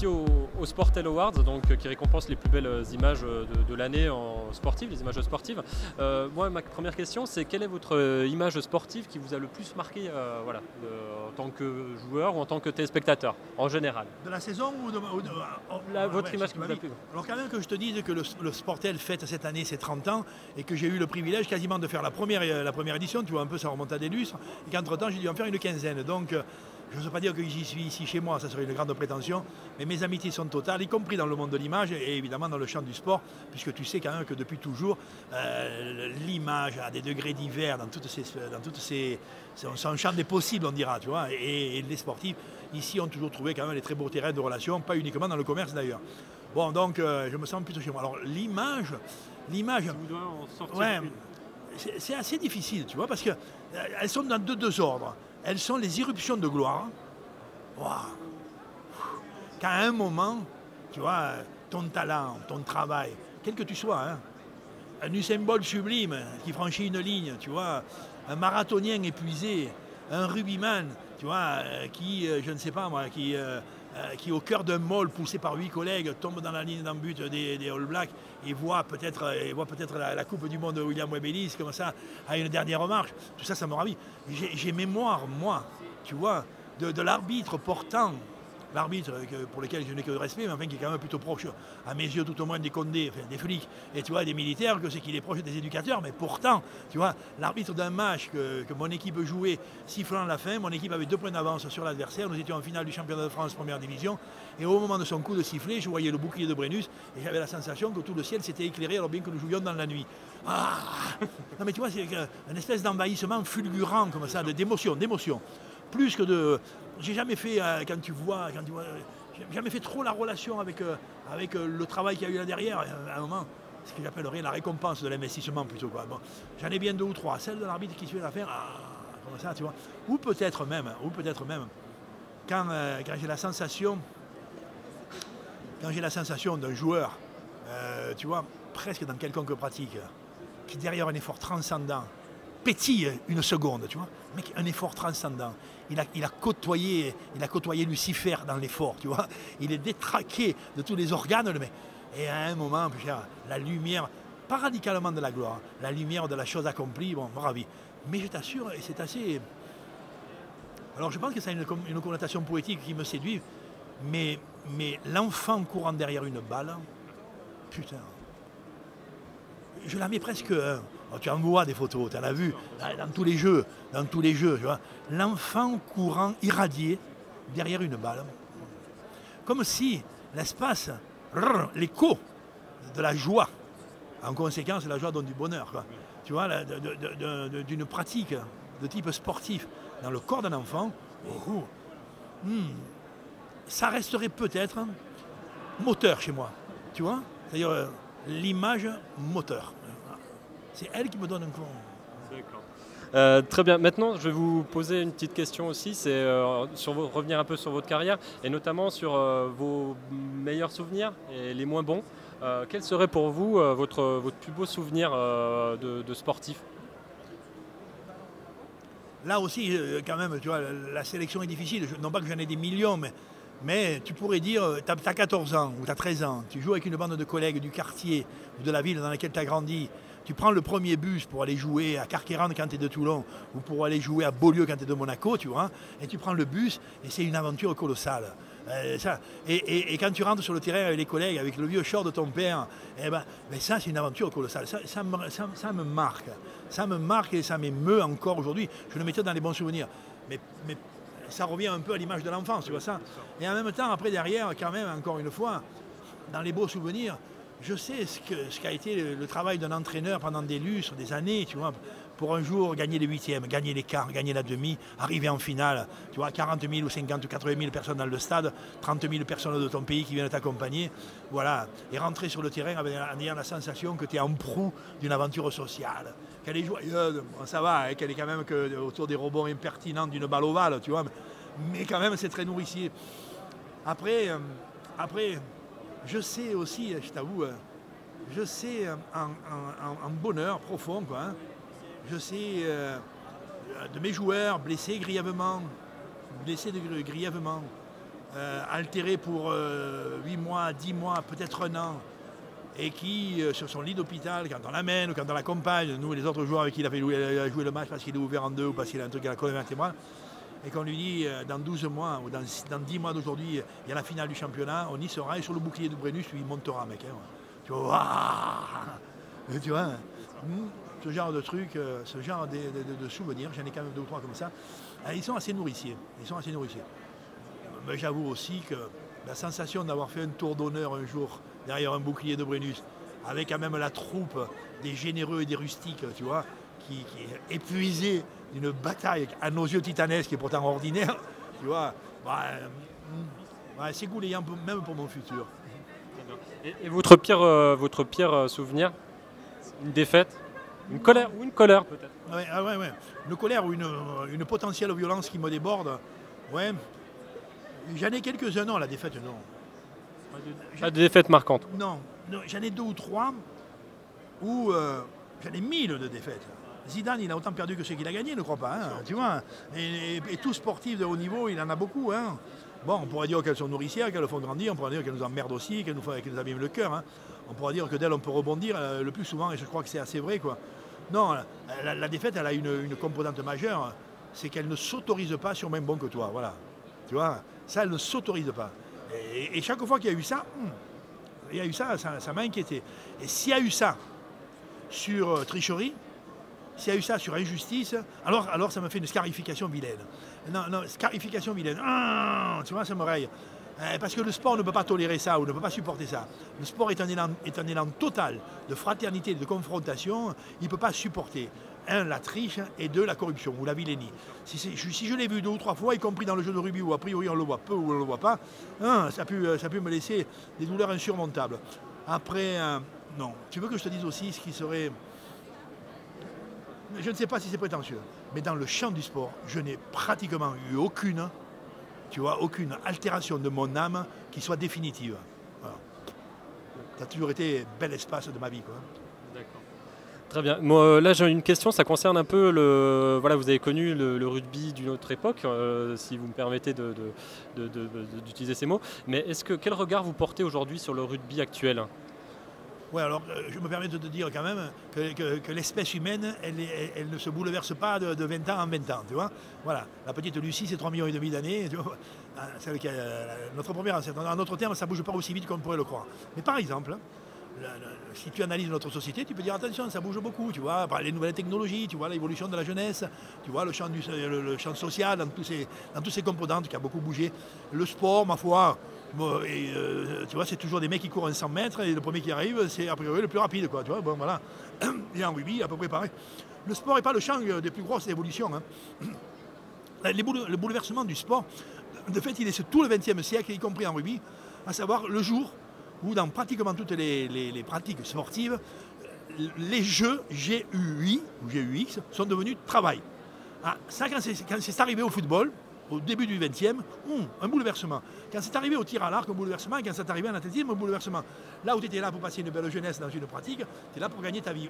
aussi au Sportel Awards, donc, qui récompense les plus belles images de l'année en sportive, les images sportives. Moi, ma première question, c'est quelle est votre image sportive qui vous a le plus marqué en tant que joueur ou en tant que téléspectateur, en général? De la saison ou de Votre image qui vous a plu. Alors quand même que je te dise que le Sportel fête cette année ses 30 ans et que j'ai eu le privilège quasiment de faire la première édition, tu vois un peu ça remonte à des lustres, et qu'entre temps j'ai dû en faire une quinzaine. Donc je ne veux pas dire que j'y suis ici chez moi, ça serait une grande prétention, mais mes amitiés sont totales, y compris dans le monde de l'image et évidemment dans le champ du sport, puisque tu sais quand même que depuis toujours, l'image a des degrés divers dans toutes ces c'est un champ des possibles, on dira, tu vois, et les sportifs ici ont toujours trouvé quand même les très beaux terrains de relations, pas uniquement dans le commerce d'ailleurs. Bon, donc je me sens plutôt chez moi. Alors l'image, Si vous devez en sortir ouais, une. c'est assez difficile, tu vois, parce qu'elles sont dans deux ordres. Elles sont les irruptions de gloire. Wow. Qu'à un moment, tu vois, ton talent, ton travail, quel que tu sois, hein, un Usain Bolt sublime qui franchit une ligne, tu vois, un marathonien épuisé, un rugbyman, tu vois, qui, je ne sais pas moi, qui au cœur d'un mall poussé par 8 collègues tombe dans la ligne d'en but des All Blacks et voit peut-être la Coupe du Monde de William Webelis comme ça à une dernière marche. Tout ça, ça me ravit. J'ai mémoire, moi, tu vois, de l'arbitre portant, l'arbitre pour lequel je n'ai que de respect, mais enfin qui est quand même plutôt proche, à mes yeux tout au moins des condés, enfin, des flics, et tu vois, des militaires, que c'est qu'il est proche des éducateurs, mais pourtant, tu vois, l'arbitre d'un match que mon équipe jouait sifflant la fin, mon équipe avait 2 points d'avance sur l'adversaire, nous étions en finale du championnat de France première division, et au moment de son coup de sifflet, je voyais le bouclier de Brennus, et j'avais la sensation que tout le ciel s'était éclairé alors bien que nous jouions dans la nuit. Ah non mais tu vois, c'est une espèce d'envahissement fulgurant comme ça, d'émotion. Plus que de... J'ai jamais fait, j'ai jamais fait trop la relation avec le travail qu'il y a eu là derrière, à un moment, ce que j'appellerais la récompense de l'investissement plutôt. Quoi. Bon, j'en ai bien 2 ou 3. Celle de l'arbitre qui suit l'affaire, comme ça, tu vois. Ou peut-être même, quand j'ai la sensation d'un joueur, tu vois, presque dans quelconque pratique, qui derrière un effort transcendant, pétille une seconde, tu vois, mais un effort transcendant. Il a côtoyé Lucifer dans l'effort, tu vois. Il est détraqué de tous les organes, le mec. Et à un moment, la lumière, pas radicalement de la gloire, la lumière de la chose accomplie, bon, ravi. Mais je t'assure, et c'est assez... Alors je pense que ça a une connotation poétique qui me séduit, mais l'enfant courant derrière une balle, putain... Je la mets presque... tu en vois des photos, tu en as vu, dans tous les jeux, tu vois. L'enfant courant irradié derrière une balle. Comme si l'espace, l'écho de la joie, en conséquence, la joie donne du bonheur, quoi. Tu vois, d'une pratique de type sportif dans le corps d'un enfant, ça resterait peut-être moteur chez moi, tu vois. C'est-à-dire... l'image moteur. C'est elle qui me donne un coup. D'accord. Très bien. Maintenant, je vais vous poser une petite question aussi. C'est revenir un peu sur votre carrière et notamment sur vos meilleurs souvenirs et les moins bons. Quel serait pour vous votre plus beau souvenir de sportif? Là aussi, quand même, tu vois, la sélection est difficile. Non pas que j'en ai des millions, mais tu pourrais dire, tu as 14 ans ou tu as 13 ans, tu joues avec une bande de collègues du quartier ou de la ville dans laquelle tu as grandi, tu prends le premier bus pour aller jouer à Carqueiranne quand tu es de Toulon ou pour aller jouer à Beaulieu quand tu es de Monaco, tu vois, et tu prends le bus et c'est une aventure colossale. Et quand tu rentres sur le terrain avec les collègues, avec le vieux short de ton père, ça c'est une aventure colossale. Ça me marque et ça m'émeut encore aujourd'hui. Je le mettais dans les bons souvenirs. Mais ça revient un peu à l'image de l'enfance, tu vois ça. Et en même temps, après, derrière, quand même, encore une fois, dans les beaux souvenirs, je sais ce qu'a été le travail d'un entraîneur pendant des lustres, des années, tu vois, pour un jour gagner les huitièmes, gagner les quarts, gagner la demi, arriver en finale, tu vois, 40 000 ou 50 ou 80 000 personnes dans le stade, 30 000 personnes de ton pays qui viennent t'accompagner, voilà, et rentrer sur le terrain en ayant la sensation que tu es en proue d'une aventure sociale, qu'elle est joyeuse, bon, ça va, hein, qu'elle est quand même autour des rebonds impertinents d'une balle ovale, tu vois, mais quand même c'est très nourricier. Après, je sais aussi, je t'avoue, je sais en bonheur profond, quoi, hein. Je sais de mes joueurs blessés grièvement, altéré pour 8 mois, 10 mois, peut-être un an, et qui, sur son lit d'hôpital, quand on l'amène ou quand on l'accompagne, nous et les autres joueurs avec qui il a joué le match parce qu'il est ouvert en deux ou parce qu'il a un truc à la colonne vertébrale, et qu'on lui dit dans 12 mois ou dans 10 mois d'aujourd'hui, il y a la finale du championnat, on y sera, et sur le bouclier de Brennus, lui, il montera, mec. Hein. Tu vois, tu vois, ce genre de truc, ce genre de souvenirs, j'en ai quand même 2 ou 3 comme ça, ils sont assez nourriciers. Mais j'avoue aussi que la sensation d'avoir fait un tour d'honneur un jour derrière un bouclier de Brennus, avec quand même la troupe des généreux et des rustiques, tu vois, qui est épuisée d'une bataille à nos yeux titanesque et pourtant ordinaire, tu vois, c'est goulayant même pour mon futur. Et votre pire souvenir? Une défaite? Une colère peut-être? Ouais. Une colère ou une potentielle violence qui me déborde, ouais. J'en ai quelques-uns, non, la défaite, non. Pas de défaite marquante? Non, j'en ai 2 ou 3 où j'en ai 1000 de défaites. Zidane, il a autant perdu que ce qu'il a gagné, ne crois pas, hein, tu vois. Et tout sportif de haut niveau, il en a beaucoup, hein. Bon, on pourrait dire qu'elles sont nourricières, qu'elles font grandir, on pourrait dire qu'elles nous emmerdent aussi, qu'elles nous abîment le cœur, hein. On pourrait dire que d'elles, on peut rebondir le plus souvent, et je crois que c'est assez vrai, quoi. Non, la défaite, elle a une composante majeure, c'est qu'elle ne s'autorise pas sur même bon que toi, voilà. Tu vois, ça, elle ne s'autorise pas. Et chaque fois qu'il y a eu ça, ça m'a inquiété. Et s'il y a eu ça sur tricherie, s'il y a eu ça sur injustice, alors ça me fait une scarification vilaine. Non, scarification vilaine. Tu vois, ça me raye. Parce que le sport ne peut pas tolérer ça ou ne peut pas supporter ça. Le sport est un élan total de fraternité, de confrontation. Il ne peut pas supporter. 1, la triche, et 2, la corruption ou la vilainie. Si je l'ai vu 2 ou 3 fois, y compris dans le jeu de rugby où a priori on le voit peu ou on ne le voit pas, ça peut me laisser des douleurs insurmontables. Après, non. Tu veux que je te dise aussi ce qui serait... Je ne sais pas si c'est prétentieux, mais dans le champ du sport, je n'ai pratiquement eu aucune altération de mon âme qui soit définitive. Voilà. Ça a toujours été bel espace de ma vie, quoi. D'accord. Très bien. Moi, là, j'ai une question, ça concerne un peu Voilà, vous avez connu le rugby d'une autre époque, si vous me permettez d'utiliser ces mots. Mais quel regard vous portez aujourd'hui sur le rugby actuel? Ouais, alors je me permets de te dire quand même que l'espèce humaine, elle ne se bouleverse pas de 20 ans en 20 ans, tu vois. Voilà, la petite Lucie, c'est 3,5 millions d'années, tu vois. Celle qui a notre première ancêtre. En d'autres termes, ça ne bouge pas aussi vite qu'on pourrait le croire. Mais par exemple, si tu analyses notre société, tu peux dire attention, ça bouge beaucoup, tu vois, les nouvelles technologies, tu vois, l'évolution de la jeunesse, tu vois, le champ social, dans tous ces composantes qui a beaucoup bougé. Le sport, ma foi, tu vois, c'est toujours des mecs qui courent 100 mètres et le premier qui arrive, c'est a priori le plus rapide, quoi, tu vois, bon, voilà. Et en rugby, à peu près pareil. Le sport n'est pas le champ des plus grosses évolutions, hein. Le bouleversement du sport, de fait, il est sur tout le XXe siècle, y compris en rugby, à savoir le jour où dans pratiquement toutes les pratiques sportives, les jeux GUI ou GUX sont devenus travail. Ça, quand c'est arrivé au football, au début du XXe, un bouleversement. Quand c'est arrivé au tir à l'arc, un bouleversement. Quand c'est arrivé en athlétisme, un bouleversement. Là où tu étais là pour passer une belle jeunesse dans une pratique, tu es là pour gagner ta vie.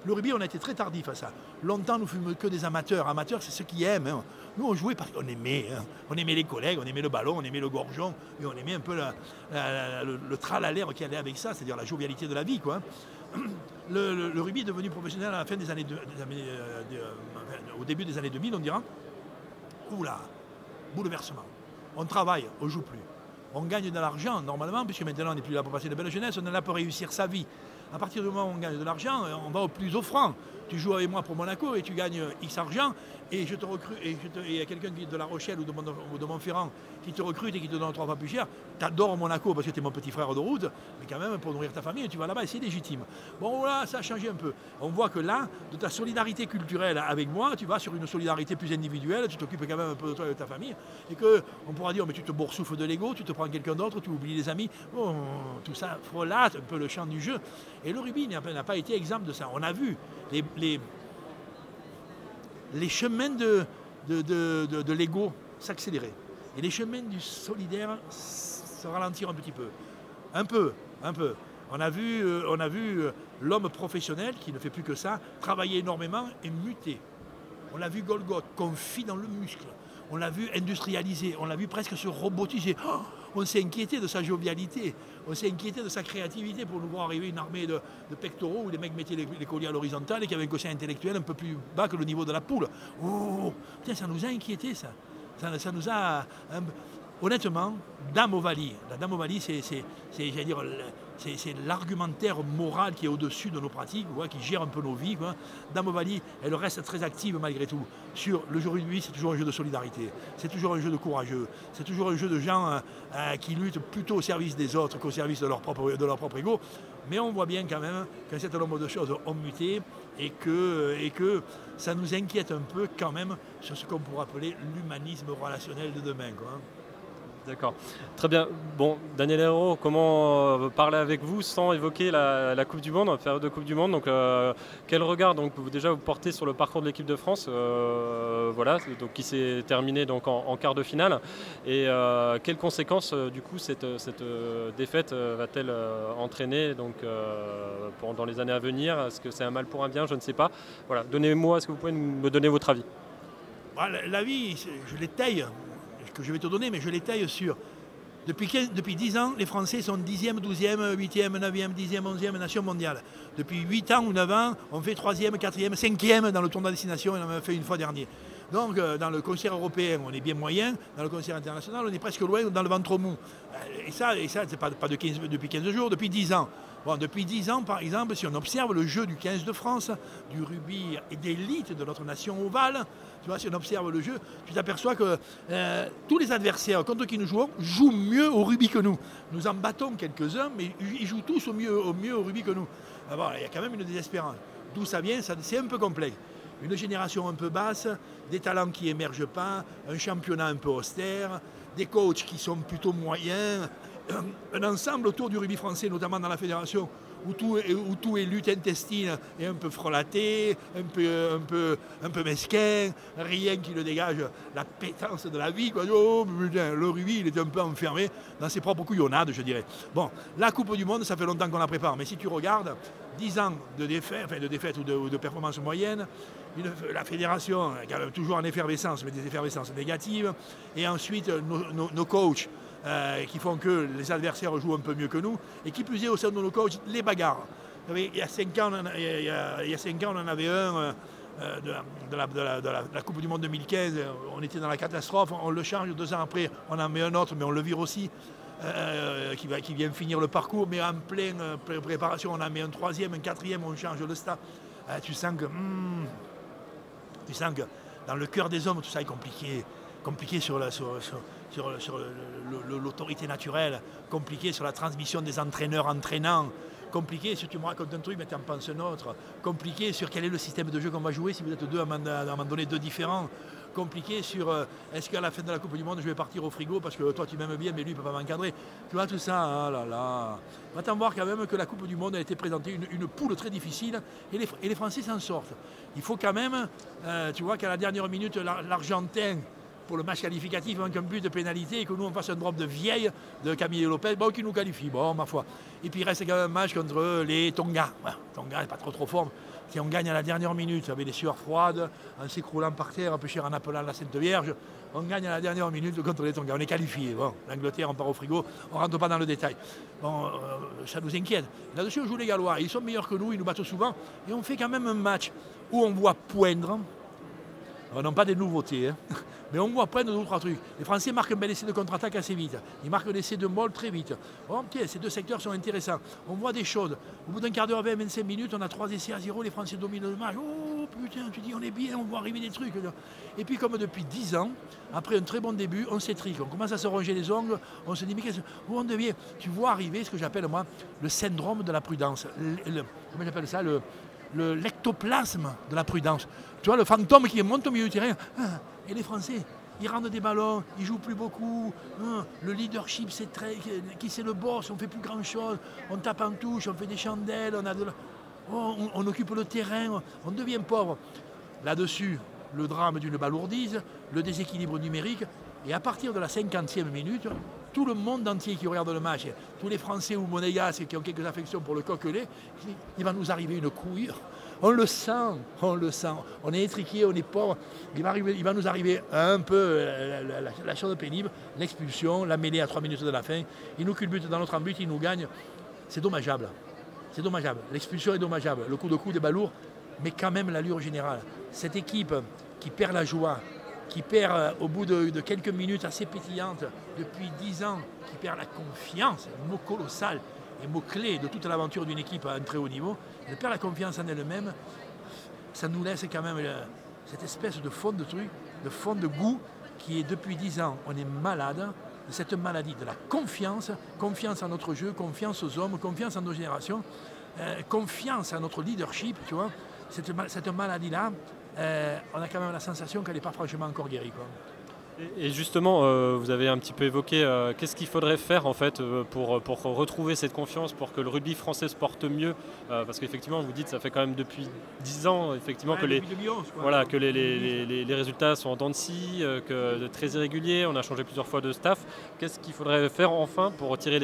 Le rugby, on a été très tardif à ça. Longtemps, nous fûmes que des amateurs. Amateurs, c'est ceux qui aiment. Hein. Nous, on jouait parce qu'on aimait. Hein. On aimait les collègues, on aimait le ballon, on aimait le gorgeon. Et on aimait un peu le tralalaire qui allait avec ça, c'est-à-dire la jovialité de la vie, quoi. Le rugby est devenu professionnel à la fin au début des années 2000, on dira. Oula, bouleversement. On travaille, on ne joue plus. On gagne de l'argent normalement, puisque maintenant on n'est plus là pour passer de belle jeunesse, on est là pour réussir sa vie. À partir du moment où on gagne de l'argent, on va au plus offrant. Tu joues avec moi pour Monaco et tu gagnes X argent, et je te recrute, et il y a quelqu'un de La Rochelle ou de Montferrand qui te recrute et qui te donne 3 fois plus cher. Tu adores Monaco parce que tu es mon petit frère de route, mais quand même pour nourrir ta famille, tu vas là-bas et c'est légitime. Bon voilà, ça a changé un peu. On voit que là, de ta solidarité culturelle avec moi, tu vas sur une solidarité plus individuelle, tu t'occupes quand même un peu de toi et de ta famille, et qu'on pourra dire, mais tu te boursoufles de l'ego, tu te prends quelqu'un d'autre, tu oublies les amis, tout ça frelatte un peu le champ du jeu. Et le rugby n'a pas été exempt de ça. On a vu les chemins de l'ego s'accélérer et les chemins du solidaire se ralentir un petit peu. Un peu. On a vu l'homme professionnel qui ne fait plus que ça, travailler énormément et muter. On l'a vu Golgoth, confit dans le muscle. on l'a vu industrialisé, on l'a vu presque se robotiser. Oh, on s'est inquiété de sa jovialité, on s'est inquiété de sa créativité pour nous voir arriver une armée de pectoraux où les mecs mettaient les colliers à l'horizontale et qui avaient un quotient intellectuel un peu plus bas que le niveau de la poule. Oh, putain, ça nous a inquiétés, ça. Ça nous a... Honnêtement, Dame Ovalie, la Dame Ovalie, c'est l'argumentaire moral qui est au-dessus de nos pratiques, qui gère un peu nos vies. Dame Ovalie, elle reste très active malgré tout. Sur le jeu rugby, c'est toujours un jeu de solidarité, c'est toujours un jeu de courageux, c'est toujours un jeu de gens qui luttent plutôt au service des autres qu'au service de leur propre ego. Mais on voit bien quand même qu'un certain nombre de choses ont muté et que ça nous inquiète un peu quand même sur ce qu'on pourrait appeler l'humanisme relationnel de demain. D'accord. Très bien. Bon, Daniel Herro, comment parler avec vous sans évoquer la Coupe du Monde, la période de Coupe du Monde. Donc, quel regard donc, vous portez sur le parcours de l'équipe de France voilà, donc, qui s'est terminé donc, en quart de finale. Et quelles conséquences, du coup, cette défaite va-t-elle entraîner donc, dans les années à venir? Est-ce que c'est un mal pour un bien? Je ne sais pas. Voilà. Donnez-moi, est-ce que vous pouvez me donner votre avis? L'avis, je l'étaye. Que je vais te donner, mais je l'étaye sur... Depuis 10 ans, les Français sont 10e, 12e, 8e, 9e, 10e, 11e nation mondiale. Depuis 8 ans ou 9 ans, on fait 3e, 4e, 5e dans le tournoi de destination, et on en a fait une fois dernier. Donc dans le concert européen, on est bien moyen, dans le concert international, on est presque loin dans le ventre mou. Et ça c'est pas depuis 15 jours, depuis 10 ans. Bon, depuis 10 ans, par exemple, si on observe le jeu du 15 de France, du rugby et d'élite de notre nation ovale, tu vois, si on observe le jeu, tu t'aperçois que tous les adversaires contre qui nous jouent mieux au rugby que nous. Nous en battons quelques-uns, mais ils jouent tous au mieux au rugby que nous. Alors, il y a quand même une désespérance. D'où ça vient, c'est un peu complexe. Une génération un peu basse, des talents qui n'émergent pas, un championnat un peu austère, des coachs qui sont plutôt moyens, un ensemble autour du rugby français, notamment dans la fédération, où tout est lutte intestine et un peu frelaté, un peu mesquin, rien qui le dégage la pétence de la vie. Quoi. Oh, putain, le rugby, il est un peu enfermé dans ses propres couillonnades, je dirais. Bon, la Coupe du Monde, ça fait longtemps qu'on la prépare, mais si tu regardes, 10 ans de défaite ou de performance moyenne, la fédération, toujours en effervescence, mais des effervescences négatives, et ensuite nos coachs, qui font que les adversaires jouent un peu mieux que nous, et qui plus est au sein de nos coachs, les bagarres. Il y a 5 ans, on en avait un de la Coupe du Monde 2015, on était dans la catastrophe, on le change, 2 ans après, on en met un autre, mais on le vire aussi, qui vient finir le parcours, mais en pleine préparation, on en met un 3e, un 4e, on change le staff. Tu sens que dans le cœur des hommes, tout ça est compliqué sur l'autorité naturelle, compliqué sur la transmission des entraîneurs entraînants, compliqué si tu me racontes un truc mais tu en penses un autre, compliqué sur quel est le système de jeu qu'on va jouer si vous êtes deux à un moment donné, deux différents, compliqué sur est-ce qu'à la fin de la Coupe du Monde je vais partir au frigo parce que toi tu m'aimes bien mais lui il ne peut pas m'encadrer. Tu vois tout ça, ah là là. On va t'en voir quand même que la Coupe du Monde a été présentée une poule très difficile et les Français s'en sortent. Il faut quand même, tu vois qu'à la dernière minute l'Argentin pour le match qualificatif manque un but de pénalité et que nous on fasse un drop de vieille de Camille Lopez, bon, qui nous qualifie, bon ma foi. Et puis il reste quand même un match contre les Tonga. Tonga n'est pas trop fort. Si on gagne à la dernière minute avec des sueurs froides, en s'écroulant par terre, un peu cher en appelant la Sainte Vierge, on gagne à la dernière minute contre les Tonga. On est qualifié. Bon, l'Angleterre, on part au frigo, on ne rentre pas dans le détail. Bon, ça nous inquiète. Là-dessus, on joue les Gallois. Ils sont meilleurs que nous, ils nous battent souvent. Et on fait quand même un match où on voit poindre. On n'a pas des nouveautés, hein. Mais on voit poindre 2 ou 3 trucs. Les Français marquent un bel essai de contre-attaque assez vite. Ils marquent l'essai de Moll très vite. Bon, okay, ces 2 secteurs sont intéressants. On voit des choses. Au bout d'un quart d'heure, 25 minutes, on a 3 essais à 0. Les Français dominent le match. Oh putain, tu dis on est bien, on voit arriver des trucs. Et puis comme depuis 10 ans, après un très bon début, on s'étrique. On commence à se ronger les ongles. On se dit mais où on devient? Tu vois arriver ce que j'appelle moi le syndrome de la prudence. Comment j'appelle ça? L'ectoplasme de la prudence. Tu vois, le fantôme qui monte au milieu du terrain. Et les Français, ils rendent des ballons, ils jouent plus beaucoup. Le leadership, c'est qui c'est le boss, on fait plus grand chose. On tape en touche, on fait des chandelles, on occupe le terrain, on devient pauvre. Là-dessus, le drame d'une balourdise, le déséquilibre numérique. Et à partir de la 50e minute, tout le monde entier qui regarde le match, tous les Français ou monégasques qui ont quelques affections pour le coquelet, il va nous arriver une couille. On le sent, on le sent. On est étriqué, on est pauvre. Il va nous arriver un peu la chose pénible, l'expulsion, la mêlée à 3 minutes de la fin. Il nous culbute dans notre but, il nous gagne. C'est dommageable. C'est dommageable. L'expulsion est dommageable. Le coup de coude est balourd, mais quand même l'allure générale. Cette équipe qui perd la joie, qui perd au bout de quelques minutes assez pétillantes, depuis 10 ans, qui perd la confiance, un mot colossal et mot clé de toute l'aventure d'une équipe à un très haut niveau, elle perd la confiance en elle-même, ça nous laisse quand même cette espèce de fond de truc, de fond de goût qui est depuis 10 ans, on est malade de cette maladie, de la confiance, confiance en notre jeu, confiance aux hommes, confiance en nos générations, confiance en notre leadership, tu vois. Cette maladie-là, on a quand même la sensation qu'elle n'est pas franchement encore guérie, quoi. Et justement, vous avez un petit peu évoqué qu'est-ce qu'il faudrait faire en fait pour retrouver cette confiance, pour que le rugby français se porte mieux, parce qu'effectivement vous dites ça fait quand même depuis 10 ans effectivement que, 2011, voilà, que les résultats sont en dents de scie, que très irréguliers, on a changé plusieurs fois de staff. Qu'est-ce qu'il faudrait faire enfin pour retirer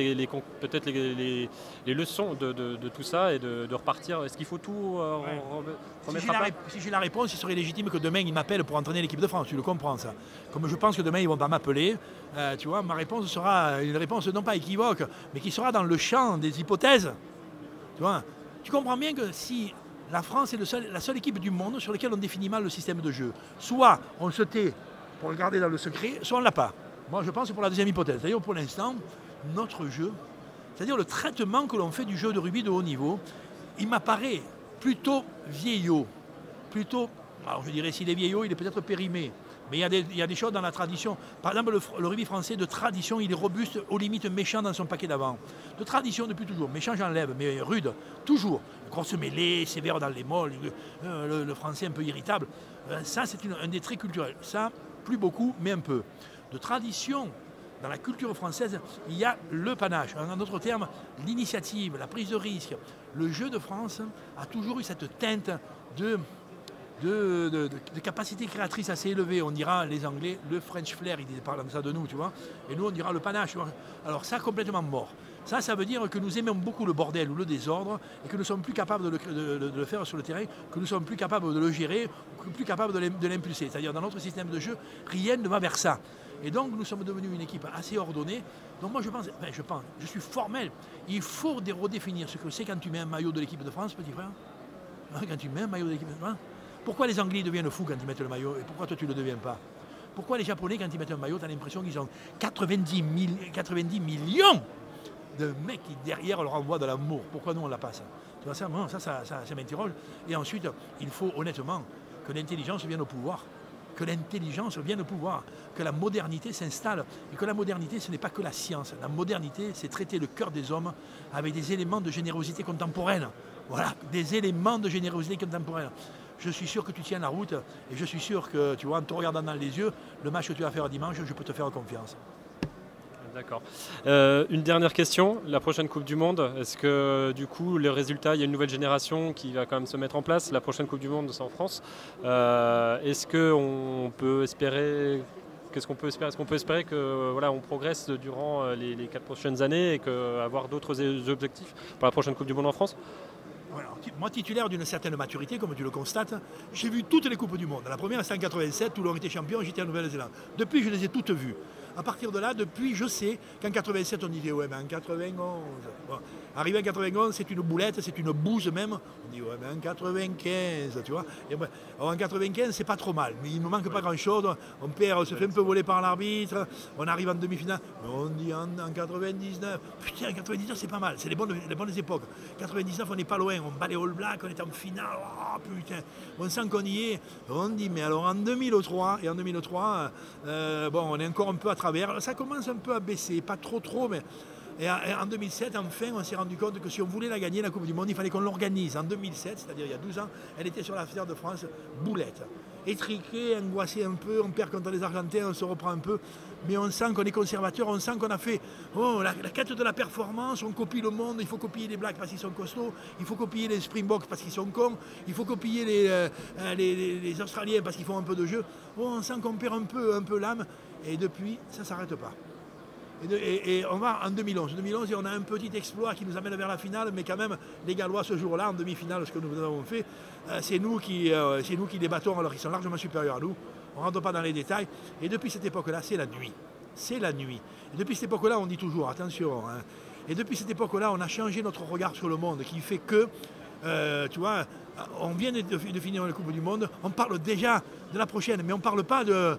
peut-être les leçons de tout ça et de repartir? Est-ce qu'il faut tout remettre à plat? Si j'ai la réponse, il serait légitime que demain ils m'appellent pour entraîner l'équipe de France, tu le comprends ça. Comme je pense que demain ils ne vont pas m'appeler, tu vois, ma réponse sera une réponse non pas équivoque, mais qui sera dans le champ des hypothèses. Tu vois, tu comprends bien que si la France est la seule équipe du monde sur laquelle on définit mal le système de jeu, soit on se tait pour le garder dans le secret, soit on ne l'a pas. Moi je pense pour la deuxième hypothèse. C'est-à-dire pour l'instant, notre jeu, c'est-à-dire le traitement que l'on fait du jeu de rugby de haut niveau, il m'apparaît plutôt vieillot, plutôt, alors je dirais s'il est vieillot, il est peut-être périmé. Mais il y a des choses dans la tradition. Par exemple, le rugby français de tradition, il est robuste, aux limites méchant dans son paquet d'avant. De tradition depuis toujours. Méchant, j'enlève, mais rude, toujours. Grosse mêlée, sévère dans les molles, le français un peu irritable. Ça, c'est un des traits culturels. Ça, plus beaucoup, mais un peu. De tradition, dans la culture française, il y a le panache. En d'autres termes, l'initiative, la prise de risque. Le jeu de France a toujours eu cette teinte de capacité créatrice assez élevée. On dira, les Anglais, le French flair, ils parlent de ça de nous, tu vois. Et nous, on dira le panache. Tu vois. Alors ça, complètement mort. Ça veut dire que nous aimons beaucoup le bordel ou le désordre et que nous sommes plus capables de le faire sur le terrain, que nous sommes plus capables de le gérer, plus capables de l'impulser. C'est-à-dire, dans notre système de jeu, rien ne va vers ça. Et donc, nous sommes devenus une équipe assez ordonnée. Donc moi, je suis formel. Il faut redéfinir ce que c'est quand tu mets un maillot de l'équipe de France, petit frère. Quand tu mets un maillot de l'équipe de France. Pourquoi les Anglais deviennent fous quand ils mettent le maillot et pourquoi toi tu ne le deviens pas? Pourquoi les Japonais quand ils mettent un maillot, tu as l'impression qu'ils ont 90 millions de mecs qui derrière leur envoient de l'amour? Pourquoi nous on l'a pas ça? Tu vois, ça m'interroge. Et ensuite, il faut honnêtement que l'intelligence vienne au pouvoir. Que l'intelligence vienne au pouvoir, que la modernité s'installe. Et que la modernité, ce n'est pas que la science. La modernité, c'est traiter le cœur des hommes avec des éléments de générosité contemporaine. Voilà, des éléments de générosité contemporaine. Je suis sûr que tu tiens la route et je suis sûr que, tu vois, en te regardant dans les yeux, le match que tu vas faire dimanche, je peux te faire confiance. D'accord. Une dernière question, la prochaine Coupe du Monde, est-ce que du coup les résultats, il y a une nouvelle génération qui va quand même se mettre en place, la prochaine Coupe du Monde c'est en France, est-ce qu'on peut espérer, qu'est-ce qu'on peut espérer? Est-ce qu'on peut espérer que voilà, on progresse durant les 4 prochaines années et avoir d'autres objectifs pour la prochaine Coupe du Monde en France? Alors, moi, titulaire d'une certaine maturité, comme tu le constates, j'ai vu toutes les Coupes du Monde. La première, c'est en 87, Toulon était champion, j'étais en Nouvelle-Zélande. Depuis, je les ai toutes vues. À partir de là, depuis, je sais qu'en 87, on disait ouais, mais en 91. Bon, arrivé en 91, c'est une boulette, c'est une bouse même. On dit ouais, mais en 95, tu vois. Et ben, en 95, c'est pas trop mal, mais il ne manque pas grand-chose. On perd, on se fait un peu voler par l'arbitre. On arrive en demi-finale. On dit en 99. Putain, en 99, c'est pas mal. C'est les bonnes époques. 99, on n'est pas loin. On bat les All Blacks, on est en finale. Oh putain, on sent qu'on y est. On dit, mais alors en 2003, bon, on est encore un peu à travers. Ça commence un peu à baisser, pas trop, mais. Et en 2007, enfin, on s'est rendu compte que si on voulait la gagner, la Coupe du Monde, il fallait qu'on l'organise. En 2007, c'est-à-dire il y a 12 ans, elle était sur la Fédération de France, boulette. Étriquée, angoissée un peu, on perd contre les Argentins, on se reprend un peu. Mais on sent qu'on est conservateur, on sent qu'on a fait la quête de la performance, on copie le monde, il faut copier les Blacks parce qu'ils sont costauds, il faut copier les Springboks parce qu'ils sont cons, il faut copier les Australiens parce qu'ils font un peu de jeu. On sent qu'on perd un peu l'âme, et depuis, ça ne s'arrête pas. Et on va en 2011. 2011, et on a un petit exploit qui nous amène vers la finale, mais quand même, les Gallois, ce jour-là, en demi-finale, ce que nous avons fait, c'est nous qui les battons alors qu'ils sont largement supérieurs à nous. On ne rentre pas dans les détails. Et depuis cette époque-là, c'est la nuit. C'est la nuit. Et depuis cette époque-là, on dit toujours, attention, hein. Et depuis cette époque-là, on a changé notre regard sur le monde, qui fait que, tu vois, on vient de finir la Coupe du Monde, on parle déjà de la prochaine, mais on ne parle pas de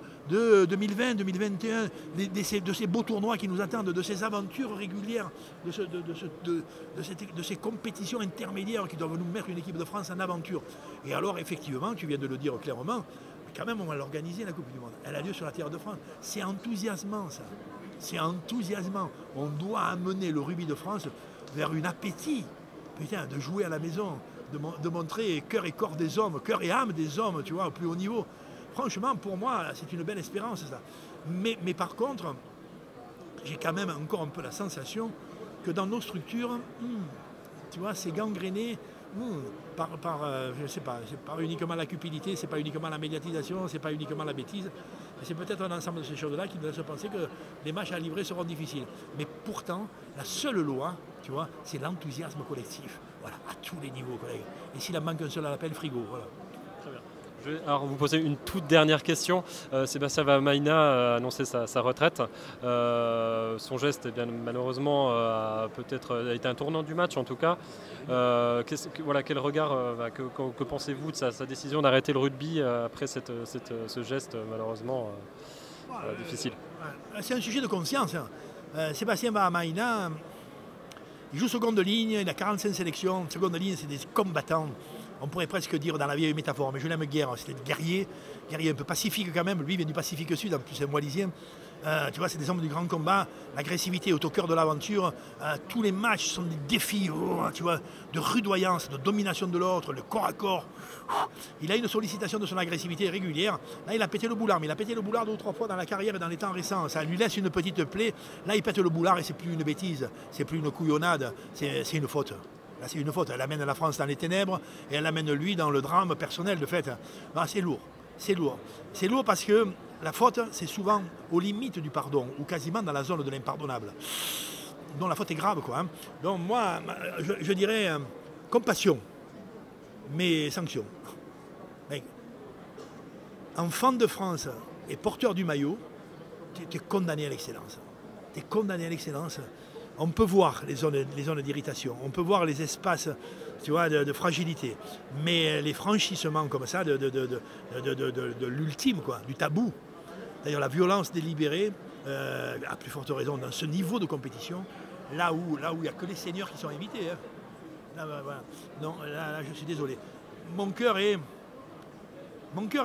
2020, 2021, de ces beaux tournois qui nous attendent, de ces aventures régulières, de ces compétitions intermédiaires qui doivent nous mettre une équipe de France en aventure. Et alors, effectivement, tu viens de le dire clairement, quand même, on va l'organiser, la Coupe du Monde. Elle a lieu sur la terre de France. C'est enthousiasmant, ça. C'est enthousiasmant. On doit amener le rugby de France vers un appétit. Putain, de jouer à la maison, de montrer cœur et corps des hommes, cœur et âme des hommes, tu vois, au plus haut niveau. Franchement, pour moi, c'est une belle espérance, ça. Mais par contre, j'ai quand même encore un peu la sensation que dans nos structures, tu vois, c'est gangréné je sais pas, c'est pas uniquement la cupidité, c'est pas uniquement la médiatisation, c'est pas uniquement la bêtise. C'est peut-être un ensemble de ces choses-là qui nous laissent penser que les matchs à livrer seront difficiles. Mais pourtant, la seule loi, tu vois, c'est l'enthousiasme collectif. Voilà, à tous les niveaux, collègues. Et s'il en manque un seul à l'appel, frigo. Voilà. Très bien. Je vais alors vous poser une toute dernière question. Sébastien Vamaina a annoncé sa retraite. Son geste, eh bien, malheureusement, a été un tournant du match, en tout cas. Quel regard, que pensez-vous de sa décision d'arrêter le rugby après ce geste, malheureusement, difficile? C'est un sujet de conscience. Sébastien Vamaina, il joue seconde ligne, il a 45 sélections. Seconde ligne, c'est des combattants. On pourrait presque dire dans la vieille métaphore, mais je l'aime guerre, c'était guerrier un peu pacifique quand même, lui il vient du Pacifique Sud, en plus c'est un Wallisien. Tu vois, c'est des hommes du grand combat, l'agressivité est au cœur de l'aventure, tous les matchs sont des défis, tu vois, de rudoyance, de domination de l'autre, le corps à corps. Il a une sollicitation de son agressivité régulière. Là, il a pété le boulard, mais il a pété le boulard 2 ou 3 fois dans la carrière et dans les temps récents. Ça lui laisse une petite plaie. Là, il pète le boulard et c'est plus une bêtise, c'est plus une couillonnade, c'est une faute. Là, c'est une faute. Elle amène la France dans les ténèbres et elle amène lui dans le drame personnel de fait. C'est lourd. C'est lourd. C'est lourd parce que la faute, c'est souvent aux limites du pardon ou quasiment dans la zone de l'impardonnable. Donc la faute est grave, quoi. Hein. Donc moi, je dirais compassion, mais sanction. Enfant de France et porteur du maillot, tu es condamné à l'excellence. Tu es condamné à l'excellence. On peut voir les zones d'irritation, on peut voir les espaces, tu vois, de fragilité. Mais les franchissements comme ça de l'ultime, quoi, du tabou, d'ailleurs la violence délibérée, à plus forte raison dans ce niveau de compétition, là où il n'y a que les seigneurs qui sont invités. Hein. Là, voilà. Non, là, je suis désolé. Mon cœur est,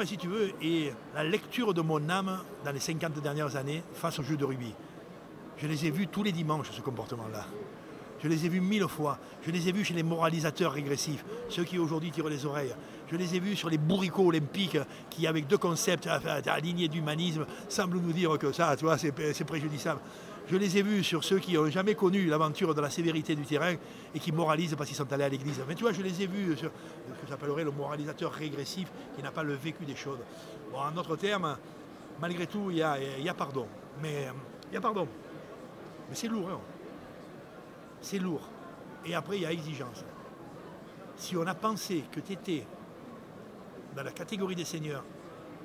si tu veux, est la lecture de mon âme dans les 50 dernières années face au jeu de rugby. Je les ai vus tous les dimanches, ce comportement-là. Je les ai vus 1000 fois. Je les ai vus chez les moralisateurs régressifs, ceux qui aujourd'hui tirent les oreilles. Je les ai vus sur les bourricots olympiques qui, avec 2 concepts alignés d'humanisme, semblent nous dire que ça, tu vois, c'est préjudiciable. Je les ai vus sur ceux qui n'ont jamais connu l'aventure de la sévérité du terrain et qui moralisent parce qu'ils sont allés à l'église. Mais tu vois, je les ai vus sur ce que j'appellerais le moralisateur régressif qui n'a pas le vécu des choses. Bon, en d'autres termes, malgré tout, il y a pardon. Mais il y a pardon. Mais c'est lourd, hein. C'est lourd. Et après, il y a exigence. Si on a pensé que tu étais dans la catégorie des seigneurs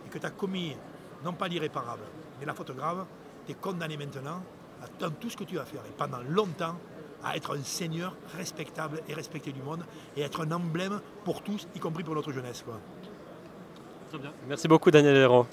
et que tu as commis, non pas l'irréparable, mais la faute grave, tu es condamné maintenant dans tout ce que tu vas faire. Et pendant longtemps, à être un seigneur respectable et respecté du monde et être un emblème pour tous, y compris pour notre jeunesse, quoi. Très bien. Merci beaucoup, Daniel Hérault.